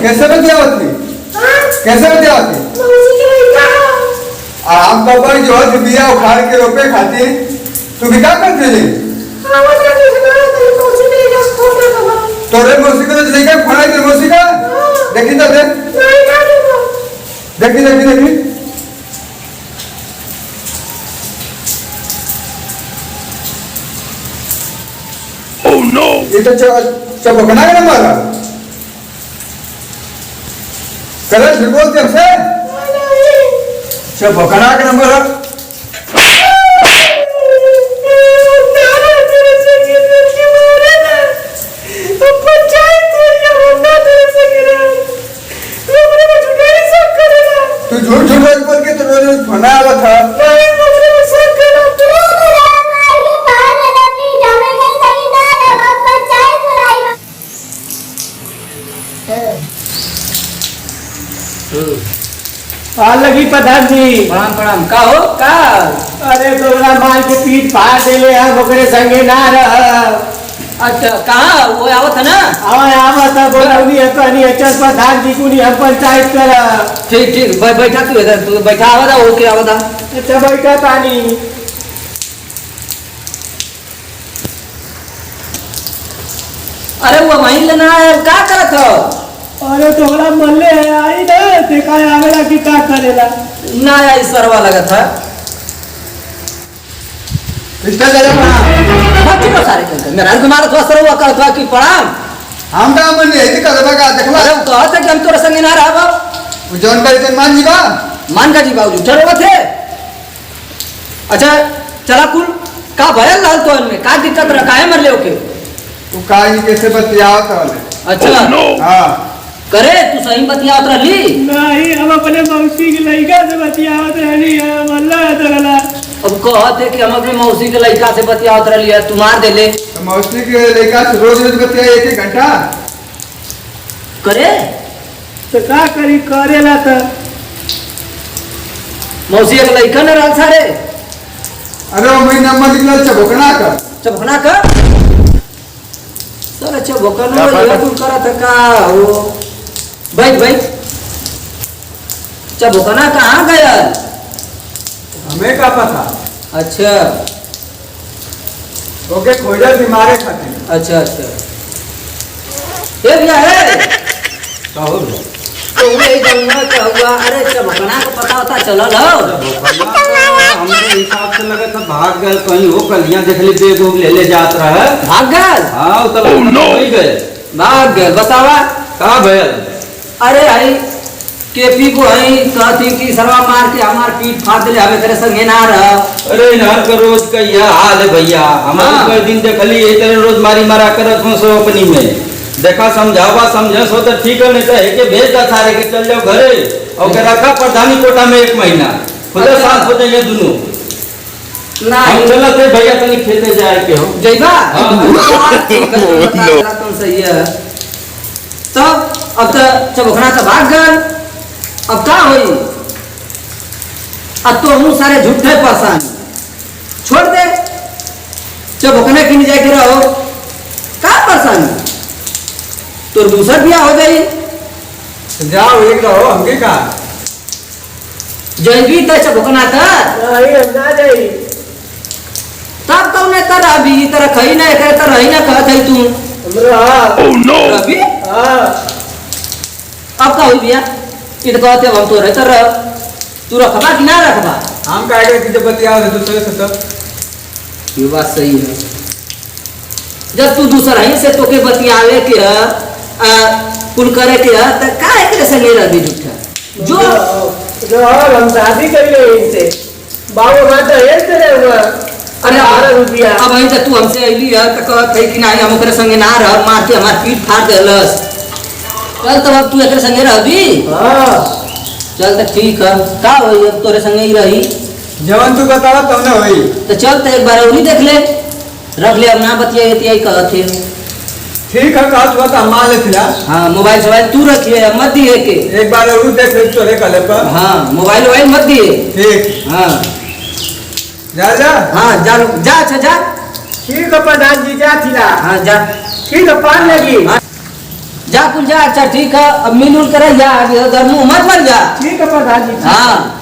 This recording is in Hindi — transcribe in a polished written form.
कैसे बतिया होती? कैसे बतिया होती? आम का ऊपर जो है बिया उखाड़ के रोपे खाती तू भी क्या करते थे? तोरे मौसी को तो लेकर फड़ा के मौसी का देखी तो दे देखी देखी देखी ओह नो ये तो चबकना का नंबर है करे फिर बोलते हमसे चबकना का नंबर है तू झूठ झूठ बोल के तो रोज फना आवा था लगी प्रधान जी प्रणाम प्रणाम का हो का अरे तोरा माल के पीठ फाड़ देले हम ओकरे संगे ना रह अच्छा कहाँ वो आवत है ना आवत बोलौनी है कहनी अचल प्रधान जी कुनी हम पंचायत कर ठीक ठीक बैठा तू इधर तू बैठा आवत हो के आवत अच्छा बैठा तानी अरे वो वहीं लेना है का करत हो अरे तोहरा मल्ले है आई ना देखा आवेला कि का करेला ना आई सरवा लगा था रिश्ता ले जा प्रणाम बच्चे को सारे कर मेरा तुम्हारा थोड़ा सरवा का था कि प्रणाम हम का मन नहीं है का का देखला अरे कहत है कि हम तोरा संग ना रह बाप वो जानकारी तन मान जी बा मान का जी बाबू ठहरो थे अच्छा चला कुल का भयल लाल तो में का दिक्कत रखा है मर ले ओके तू काई कैसे बतियावत वाले अच्छा हां करे तू सही बतियावत रहली नहीं हम अपने मौसी के लड़का से बतियावत रहनी है मल्ला तगला अब कहते कि हम अपने मौसी के लड़का से बतियावत रहली है तू मार देले तो मौसी के लड़का से रोज रोज बतिया 1 घंटा करे तो का करी करेला तो मौसी के लड़का न रहल सारे अरे वो मैं नंबर निकल चबकना का चबकना का सर अच्छा भोकना ये तुम करत का हो बैठ बैठ चबकना कहाँ गया हमें का पता अच्छा ओके खोजा बीमारे खाते अच्छा अच्छा ये भैया है कहो तो ये जंगल का हुआ अरे चबकना को पता होता चलल हो हमरे हिसाब से लगे था भाग गए कहीं हो कलियां देख ली बेग उग ले जात रहा भाग गए हां तो नहीं गए भाग गए बतावा का भयल अरे आई केपी को आई कहती कि सरवा मार के हमार पीठ फाड़ दिले हमें तेरे संगे ना रह अरे नहर का रोज का यह हाल है भैया हमारे कोई दिन देखली ये तरह रोज मारी मारा करत हो सो अपनी में देखा समझावा समझे सो तो ठीक है नहीं तो है के भेज दा सारे के चल जाओ घरे और के रखा प्रधानी कोटा में 1 महीना खुदा साथ हो जाए दोनों ना हम चलत है भैया तनी खेते जाए के हो जइबा नो तुम सही है तब अब तो चबकना तो भाग गए अब क्या होई अब तो हम सारे झूठे परेशान छोड़ दे चबकने की नहीं जाके रहो का परेशानी तो दूसरा बियाह हो गई जाओ एक रहो हमके का जैबी तो चबकना था नहीं हम ना जाई तब तो ने तर अभी तरह खई ना करे तर रही ना कहत है तू हमरा ओह नो अभी हां अब का हुई बिया ये तो कहते हम तो रहता रह तू रखबा कि ना रखबा हम का आगे कि जब बतियाओ दूसरे से तो ये बात सही है जब तू दूसरा ही से तोके बतियावे के कुल करे के त का एकरे से नहीं रही झूठा जो हम शादी कर ले इनसे बाबू माता है तेरे हुआ अरे 18 रुपया अब आई तू हमसे अइली है त कहत है कि नहीं हम ओकरे संगे ना रह मार के हमार पीठ फाड़ देलस चल तब अब तू एकरे संगे रहबी हां चल त ठीक है का होई अब तोरे संगे ही रही जवन तू बतावा तब ना होई तो चल तो एक बार उन्हीं देख ले रख ले अब ना बतिया कहत है ठीक है कहा तो बता मान ले फिला हाँ मोबाइल सोबाइल तू रखिए मत दिए के। एक बार और देख ले चोरे कले पर हाँ मोबाइल वोबाइल मत दिए। ठीक हाँ जा जा हाँ जा जा अच्छा जा। ठीक है प्रधान जी जा थिला। हाँ जा ठीक है पान लगी। हाँ, जा कुल जा अच्छा ठीक है अब मिल उल कर जा मुंह मत मर जा। ठीक है प्रधान जी। हाँ